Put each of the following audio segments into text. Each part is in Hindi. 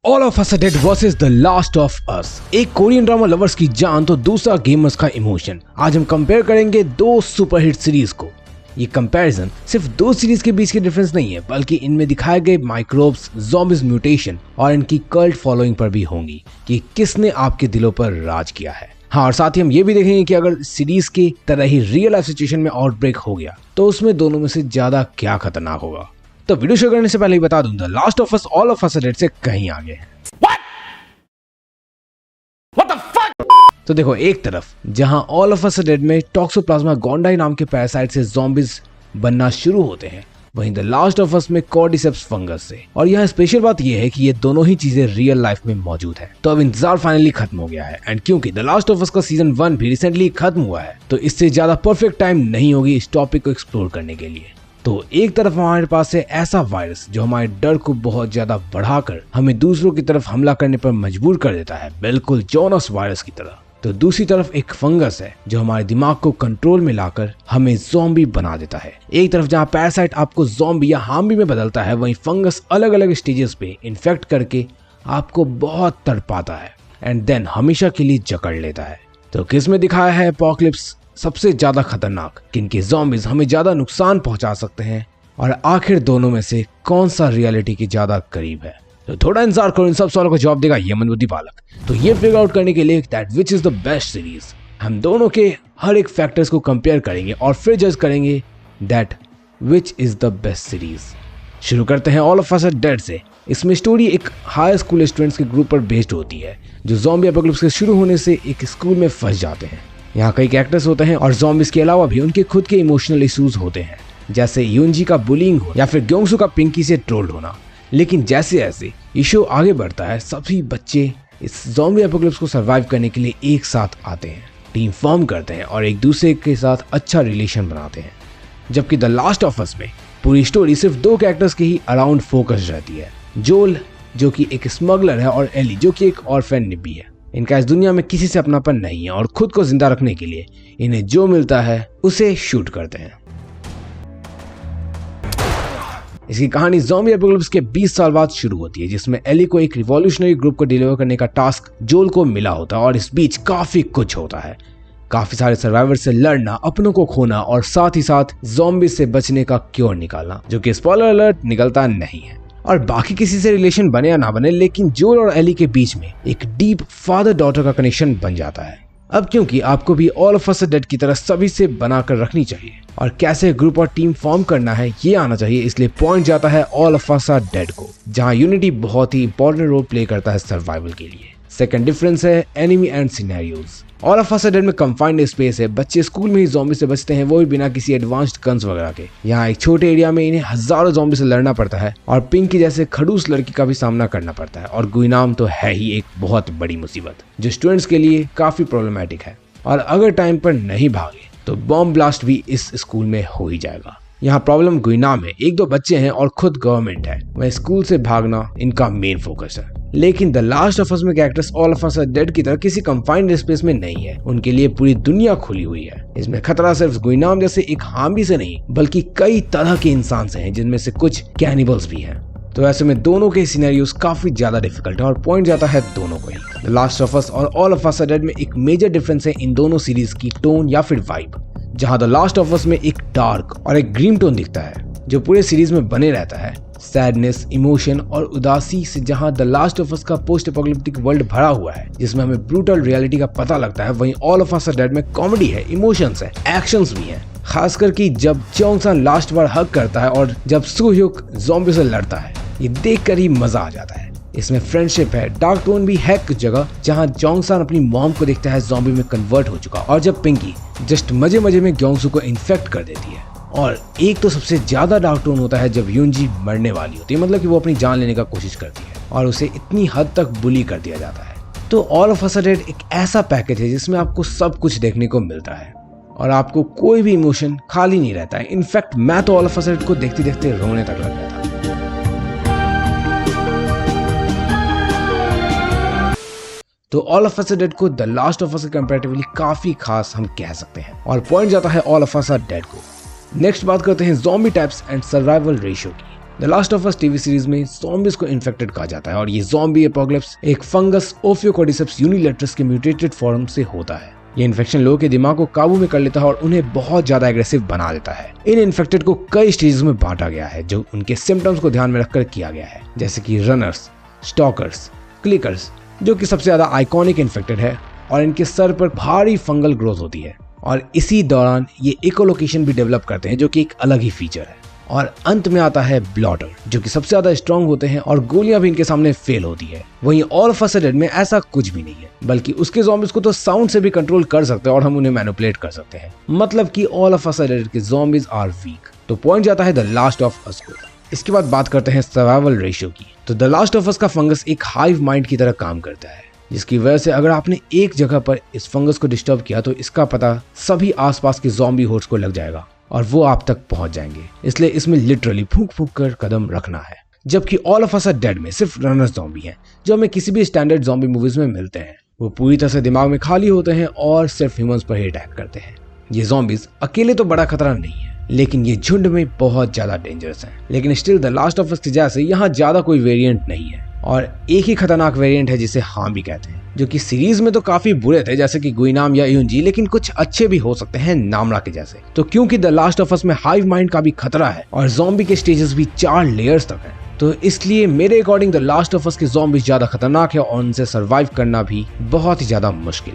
All of us dead versus the last of अस। एक कोरियन ड्रामा लवर्स की जान तो दूसरा गेमर्स का इमोशन। आज हम कंपेयर करेंगे दो सुपरहिट सीरीज को। ये कंपैरिजन सिर्फ दो सीरीज के बीच के डिफरेंस नहीं है, बल्कि इनमें दिखाए गए माइक्रोब्स, ज़ॉम्बीज, म्यूटेशन और इनकी कल्ट फॉलोइंग पर भी होंगी कि किसने आपके दिलों पर राज किया है। हाँ, और साथ ही हम ये भी देखेंगे कि अगर सीरीज की तरह ही रियल लाइफ सिचुएशन में आउटब्रेक हो गया तो उसमें दोनों में से ज्यादा क्या खतरनाक होगा। तो वीडियो शुरू करने से पहले ही बता दूं, the last of us all of us dead से कहीं आगे है। तो देखो, एक तरफ जहां ऑल ऑफ अस डेड में टॉक्सोप्लाज्मा गोंडाई नाम के पैरासाइट से ज़ॉम्बीज बनना शुरू होते हैं, वहीं द लास्ट ऑफ अस में कॉर्डिसेप्स फंगस से। और यहाँ स्पेशल बात यह है कि ये दोनों ही चीजें रियल लाइफ में मौजूद है। तो अब इंतजार फाइनली खत्म हो गया है, एंड क्योंकि द लास्ट ऑफ अस का सीजन 1 भी रिसेंटली खत्म हुआ है, तो इससे ज्यादा परफेक्ट टाइम नहीं होगी इस टॉपिक को एक्सप्लोर करने के लिए। तो एक तरफ हमारे पास है ऐसा वायरस जो हमारे डर को बहुत ज्यादा बढ़ाकर हमें दूसरों की तरफ हमला करने पर मजबूर कर देता है, बिल्कुल जोनस वायरस की तरह। तो दूसरी तरफ एक फंगस है जो हमारे दिमाग को कंट्रोल में लाकर हमें ज़ॉम्बी बना देता है। एक तरफ जहां पैरासाइट आपको ज़ॉम्बी या हार्मी में बदलता है, वहीं फंगस अलग अलग स्टेजेस पे इन्फेक्ट करके आपको बहुत तड़पाता है एंड देन हमेशा के लिए जकड़ लेता है। तो किस में दिखाया है एपोकलिप्स सबसे ज्यादा खतरनाक, किनके ज़ॉम्बीज हमें ज्यादा नुकसान पहुंचा सकते हैं, और आखिर दोनों में से कौन सा रियलिटी के ज्यादा करीब है। तो थोड़ा इंतजार करो, इन सब सवालों का जवाब देगा ये मंदबुद्धि बालक। तो ये फिगर आउट करने के लिए that which is the best series, हम दोनों के हर एक फैक्टर्स को कंपेयर करेंगे और फिर जज करेंगे that which is the best series. शुरू करते हैं ऑल ऑफ अस डेड से। इसमें स्टोरी एक हाई स्कूल स्टूडेंट्स के ग्रुप पर बेस्ड होती है जो ज़ॉम्बी एपोकलिप्स के शुरू होने से एक स्कूल में फंस जाते हैं। यहाँ कई कैरेक्टर्स होते हैं और ज़ॉम्बीज के अलावा भी उनके खुद के इमोशनल इश्यूज होते हैं, जैसे यूनजी का बुलिंग हो या फिर ग्योंगसू का पिंकी से ट्रोल्ड होना। लेकिन जैसे जैसे ये शो आगे बढ़ता है, सभी बच्चे इस ज़ॉम्बी एपोकलिप्स को सरवाइव करने के लिए एक साथ आते हैं, टीम फॉर्म करते हैं और एक दूसरे के साथ अच्छा रिलेशन बनाते हैं। जबकि द लास्ट ऑफ अस में पूरी स्टोरी सिर्फ दो कैरेक्टर्स के ही अराउंड फोकस रहती है, जोल जो कि एक स्मगलर है और एली जो कि एक ऑर्फन निब्बी है। इनका इस दुनिया में किसी से अपनापन नहीं है और खुद को जिंदा रखने के लिए इन्हें जो मिलता है उसे शूट करते हैं। इसकी कहानी ज़ॉम्बी एपोकलिप्स के 20 साल बाद शुरू होती है, जिसमें एली को एक रिवॉल्यूशनरी ग्रुप को डिलीवर करने का टास्क जोल को मिला होता है और इस बीच काफी कुछ होता है। काफी सारे सर्वाइवर से लड़ना, अपनों को खोना और साथ ही साथ ज़ॉम्बी से बचने का क्योर निकालना, जो कि स्पॉइलर अलर्ट निकलता नहीं है। और बाकी किसी से रिलेशन बने या ना बने, लेकिन जोल और एली के बीच में एक डीप फादर डॉटर का कनेक्शन बन जाता है। अब क्योंकि आपको भी ऑल ऑफ अस डेड की तरह सभी से बनाकर रखनी चाहिए और कैसे ग्रुप और टीम फॉर्म करना है ये आना चाहिए, इसलिए पॉइंट जाता है ऑल ऑफ अस डेड को, जहां यूनिटी बहुत ही इंपॉर्टेंट रोल प्ले करता है सर्वाइवल के लिए। सेकंड डिफरेंस है enemy and scenarios. All of us dead में कंफाइंड स्पेस है, बच्चे स्कूल में ही ज़ॉम्बी से बचते हैं, वो भी बिना किसी एडवांस्ड गन्स वगैरह के। यहाँ एक छोटे एरिया में इन्हें हजारों ज़ॉम्बी से लड़ना पड़ता है और पिंकी जैसे खड़ूस लड़की का भी सामना करना पड़ता है, और गुइनाम तो है ही एक बहुत बड़ी मुसीबत जो स्टूडेंट्स के लिए काफी प्रॉब्लमैटिक है। और अगर टाइम पर नहीं भागे तो बॉम्ब ब्लास्ट भी इस स्कूल में हो ही जाएगा। यहाँ प्रॉब्लम गुइनाम है, एक दो बच्चे हैं और खुद गवर्नमेंट है, वह स्कूल से भागना इनका मेन फोकस है। लेकिन द लास्ट ऑफ अस में characters all of us dead की तरह किसी कंफाइंड स्पेस में नहीं है, उनके लिए पूरी दुनिया खुली हुई है। इसमें खतरा सिर्फ गुइनाम जैसे एक हार्मी से नहीं, बल्कि कई तरह के इंसान से हैं, जिनमें से कुछ कैनिबल्स भी हैं। तो ऐसे में दोनों के सिनेरियोस काफी ज्यादा डिफिकल्ट है और पॉइंट जाता है दोनों को ही। द लास्ट ऑफ अस और ऑल ऑफ अस डेड में एक मेजर डिफरेंस है इन दोनों सीरीज की टोन या फिर वाइब। जहां द लास्ट ऑफ अस में एक डार्क और एक ग्रीम टोन दिखता है जो पूरे सीरीज में बने रहता है, सैडनेस, इमोशन और उदासी से। जहां द लास्ट ऑफ अस का पोस्ट एपोकलिप्टिक वर्ल्ड भरा हुआ है जिसमें हमें ब्रूटल रियलिटी का पता लगता है, वहीं ऑल ऑफ अस डेड में कॉमेडी है, इमोशंस है, एक्शंस भी है। खासकर कि जब चोंग-सान लास्ट बार हग करता है और जब सू-ह्युक ज़ॉम्बी से लड़ता है, ये देखकर ही मजा आ जाता है। इसमें फ्रेंडशिप है, डार्क टोन भी है कुछ जगह, जहां जोंग-सान अपनी मॉम को देखता है ज़ॉम्बी में कन्वर्ट हो चुका, और जब पिंकी जस्ट मजे मजे में ग्योंगसू को इन्फेक्ट कर देती है। और एक तो सबसे ज्यादा डार्क टोन होता है जब यूनजी मरने वाली होती है, मतलब कि वो अपनी जान लेने का कोशिश करती है और उसे इतनी हद तक बुली कर दिया जाता है। तो ऑल ऑफ अस डेड एक ऐसा पैकेज है जिसमें आपको सब कुछ देखने को मिलता है और आपको कोई भी इमोशन खाली नहीं रहता है। इनफैक्ट मैं तो ऑल ऑफ अस डेड को देखते देखते रोने तक लग गया था। तो ऑल ऑफ अस डेड को द लास्ट ऑफ अस के कंपैरेटिवली काफी खास हम कह सकते हैं और पॉइंट जाता है ऑल ऑफ अस डेड को। नेक्स्ट बात करते हैं zombie types and survival ratio की। The last of us TV series में ज़ॉम्बीज को इन्फेक्टेड कहा जाता है और ये ज़ॉम्बी एपोकलिप्स एक फंगस ओफियोकॉर्डिसेप्स यूनिलैटरस के म्यूटेटेड फॉर्म से होता है। ये इन्फेक्शन लोगों के दिमाग को काबू में कर लेता है और उन्हें बहुत ज्यादा एग्रेसिव बना देता है। इन इन्फेक्टेड को कई स्टेजेस में बांटा गया है जो उनके सिम्टम्स को ध्यान में रखकर किया गया है, जैसे कि रनर्स, स्टॉकर्स, क्लिकर्स, जो कि सबसे ज्यादा आइकॉनिक इन्फेक्टेड है और इनके सर पर भारी फंगल ग्रोथ होती है और इसी दौरान ये इकोलोकेशन भी डेवलप करते हैं जो कि एक अलग ही फीचर है। और अंत में आता है ब्लॉटर, जो कि सबसे ज्यादा स्ट्रांग होते हैं और गोलियां भी इनके सामने फेल होती है। वहीं ऑल ऑफ अस डेड में ऐसा कुछ भी नहीं है, बल्कि उसके ज़ॉम्बीज को तो साउंड से भी कंट्रोल कर सकते हैं और हम उन्हें मैनिपुलेट कर सकते हैं। मतलब कि ऑल ऑफ अस डेड के ज़ॉम्बीज आर वीक। तो पॉइंट जाता है द लास्ट ऑफ अस को। इसके बाद बात करते हैं सर्वाइवल रेशियो की। तो द लास्ट ऑफ अस का फंगस एक हाइव माइंड की तरह काम करता है, जिसकी वजह से अगर आपने एक जगह पर इस फंगस को डिस्टर्ब किया तो इसका पता सभी आसपास के ज़ॉम्बी होर्ड्स को लग जाएगा और वो आप तक पहुंच जाएंगे। इसलिए इसमें लिटरली फूंक फूंक कर कदम रखना है। जबकि all of us are dead में सिर्फ रनर्स ज़ॉम्बी हैं, जो हमें किसी भी स्टैंडर्ड ज़ॉम्बी मूवीज में मिलते हैं। वो पूरी तरह से दिमाग में खाली होते हैं और सिर्फ ह्यूमंस पर ही अटैक करते हैं। ये ज़ॉम्बीज अकेले तो बड़ा खतरा नहीं है, लेकिन ये झुंड में बहुत ज्यादा डेंजरस हैं। लेकिन स्टिल द लास्ट ऑफ अस की जैसे यहाँ ज्यादा कोई वेरिएंट नहीं है और एक ही खतरनाक वेरिएंट है जिसे हां भी कहते हैं, जो कि सीरीज में तो काफी बुरे थे जैसे कि गुइनाम या यूनजी, लेकिन कुछ अच्छे भी हो सकते हैं नामरा के जैसे। तो क्योंकि द लास्ट ऑफ अस में हाइव माइंड का भी खतरा है और ज़ॉम्बी के स्टेजेस भी 4 लेयर्स तक हैं, तो इसलिए मेरे अकॉर्डिंग द लास्ट ऑफ अस के ज़ॉम्बी ज्यादा खतरनाक है और उनसे सर्वाइव करना भी बहुत ही ज्यादा मुश्किल।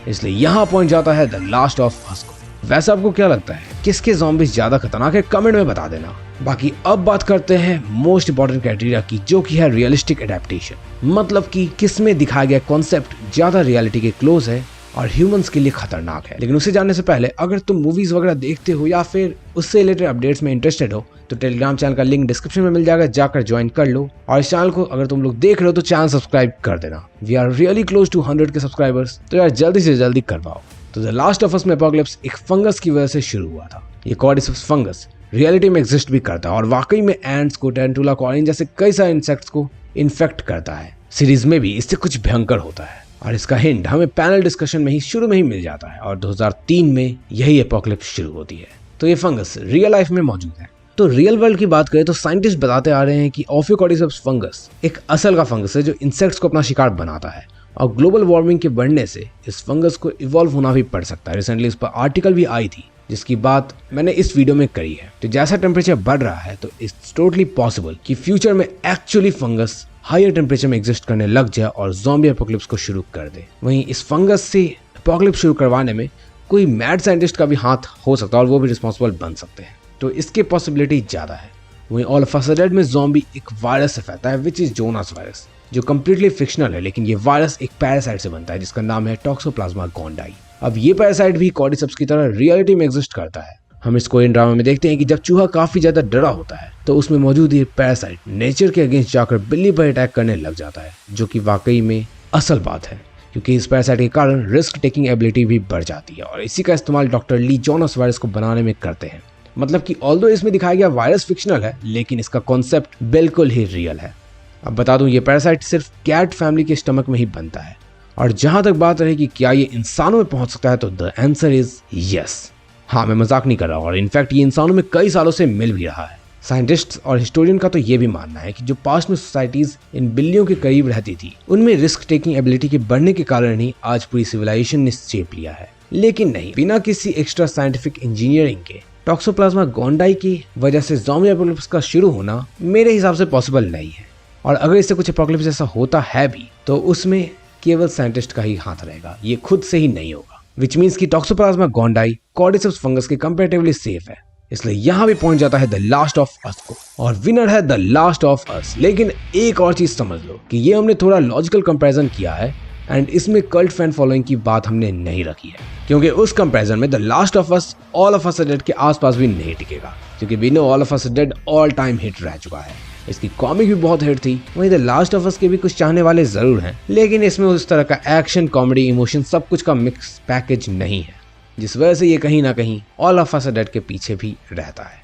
इसलिए यहाँ पहुंच जाता है द लास्ट ऑफ अस को। वैसे आपको क्या लगता है, किसके ज़ॉम्बीज ज्यादा खतरनाक है? कमेंट में बता देना। बाकी अब बात करते हैं मोस्ट इंपॉर्टेंट क्राइटेरिया की, जो कि है रियलिस्टिक एडेप्टेशन। मतलब कि किसमें दिखाया गया कॉन्सेप्ट ज्यादा रियलिटी के क्लोज है और ह्यूमंस के लिए खतरनाक है। लेकिन उसे जानने से पहले अगर तुम मूवीज वगैरह देखते हो या फिर उससे रिलेटेड अपडेट्स में इंटरेस्टेड हो तो टेलीग्राम चैनल का लिंक डिस्क्रिप्शन में मिल जाएगा, जाकर ज्वाइन कर लो। और इस चैनल को अगर तुम लोग देख रहे हो तो चैनल सब्सक्राइब कर देना। We are really close to 100 के सब्सक्राइबर्स, तो यार जल्दी से जल्दी करवाओ। तो द लास्ट ऑफ अस में एपोकलिप्स एक फंगस की वजह से शुरू हुआ था। ये कॉर्डिसेप्स फंगस रियलिटी में एग्जिस्ट भी करता है और वाकई में एंट्स को, टेंटुला, कॉलिन जैसे कई सारे इंसेक्ट्स को इन्फेक्ट करता है। सीरीज में भी इससे कुछ भयंकर होता है और इसका हिंट हमें पैनल डिस्कशन में ही शुरू में ही मिल जाता है और 2003 में यही एपोकलिप्स शुरू होती है। तो ये फंगस रियल लाइफ में मौजूद है। तो रियल वर्ल्ड की बात करें तो साइंटिस्ट बताते आ रहे हैं कि ओफियोकॉर्डिसेप्स फंगस एक असल का फंगस है जो इंसेक्ट्स को अपना शिकार बनाता है और ग्लोबल वार्मिंग के बढ़ने से इस फंगस को इवॉल्व होना भी पड़ सकता है। रिसेंटली इस पर आर्टिकल भी आई थी जिसकी बात मैंने इस वीडियो में करी है। तो जैसा टेम्परेचर बढ़ रहा है तो इट्स टोटली पॉसिबल कि फ्यूचर में एक्चुअली फंगस हायर टेम्परेचर में एग्जिस्ट करने लग जाए और ज़ॉम्बी एपोकलिप्स को शुरू कर दे। वहीं इस फंगस से एपोकलिप्स शुरू करवाने में कोई मैड साइंटिस्ट का भी हाथ हो सकता है और वो भी रिस्पॉन्सिबल बन सकते हैं, तो इसकी पॉसिबिलिटी ज़्यादा है। वहीं ऑल ऑफ अस डेड में ज़ॉम्बी एक वायरस से फैलता है विच इज जोनास वायरस, जो कम्प्लीटली फिक्शनल है, लेकिन ये वायरस एक पैरासाइट से बनता है जिसका नाम है टॉक्सोप्लाज्मा गोंडाई। अब ये पैरासाइट भी कॉर्डिसेप्स की तरह रियलिटी में एग्जिस्ट करता है। हम इस कोरियन ड्रामा में देखते हैं कि जब चूहा काफी ज्यादा डरा होता है तो उसमें मौजूद ये पैरासाइट नेचर के अगेंस्ट जाकर बिल्ली पर अटैक करने लग जाता है, जो कि वाकई में असल बात है क्योंकि इस पैरासाइट के कारण रिस्क टेकिंग एबिलिटी भी बढ़ जाती है और इसी का इस्तेमाल डॉक्टर ली जोनास वायरस को बनाने में करते हैं। मतलब कि ऑल्दो इसमें दिखाया गया वायरस फिक्शनल है, लेकिन इसका कॉन्सेप्ट बिल्कुल ही रियल है। अब बता दूं, ये पैरासाइट सिर्फ कैट फैमिली के स्टमक में ही बनता है और जहां तक बात रही कि क्या ये इंसानों में पहुंच सकता है तो द आंसर इज यस। हाँ, मैं मजाक नहीं कर रहा हूँ और इनफैक्ट ये इंसानों में कई सालों से मिल भी रहा है। साइंटिस्ट्स और हिस्टोरियन का तो ये भी मानना है कि जो पास्ट में सोसाइटीज इन बिल्लियों के करीब रहती थी उनमें रिस्क टेकिंग एबिलिटी के बढ़ने के कारण ही आज पूरी सिविलाइजेशन ने शेप लिया है। लेकिन नहीं, बिना किसी एक्स्ट्रा साइंटिफिक इंजीनियरिंग के टॉक्सोप्लाज्मा गोंडाई की वजह से ज़ॉम्बी एपोकलिप्स का शुरू होना मेरे हिसाब से पॉसिबल नहीं है। और अगर इससे कुछ एपोकलिप्स जैसा होता है भी तो उसमें केवल साइंटिस्ट का ही हाथ रहेगा, ये खुद से ही नहीं होगा। विच मीन्स कि टॉक्सोप्लाज्मा गोंडाई कॉर्डिसेप्स फंगस के कंपैरेटिवली सेफ है। इसलिए यहाँ भी पहुंच जाता है द लास्ट ऑफ अस को और विनर है द लास्ट ऑफ अस। लेकिन एक और चीज समझ लो कि ये हमने थोड़ा लॉजिकल कंपैरिजन किया है एंड इसमें कल्ट फैन फॉलोइंग की बात हमने नहीं रखी है, क्योंकि उस कंपैरिजन में the last of us all of us dead के आसपास भी नहीं टिकेगा, क्योंकि we know all of us dead all time hit रह चुका है। इसकी कॉमिक भी बहुत हिट थी। वहीं द लास्ट ऑफ अस के भी कुछ चाहने वाले जरूर हैं, लेकिन इसमें उस तरह का एक्शन, कॉमेडी, इमोशन सब कुछ का मिक्स पैकेज नहीं है, जिस वजह से ये कहीं ना कहीं ऑल ऑफ अस डेड के पीछे भी रहता है।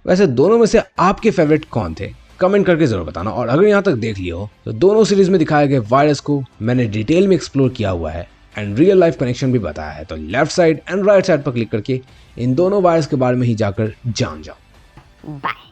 वैसे दोनों में से आपके फेवरेट कौन थे, कमेंट करके जरूर बताना। और अगर यहाँ तक देख लिया हो तो दोनों सीरीज में दिखाए गए वायरस को मैंने डिटेल में एक्सप्लोर किया हुआ है एंड रियल लाइफ कनेक्शन भी बताया है, तो left side and right side पर क्लिक करके इन दोनों वायरस के बारे में ही जाकर जान जाओ। बाय।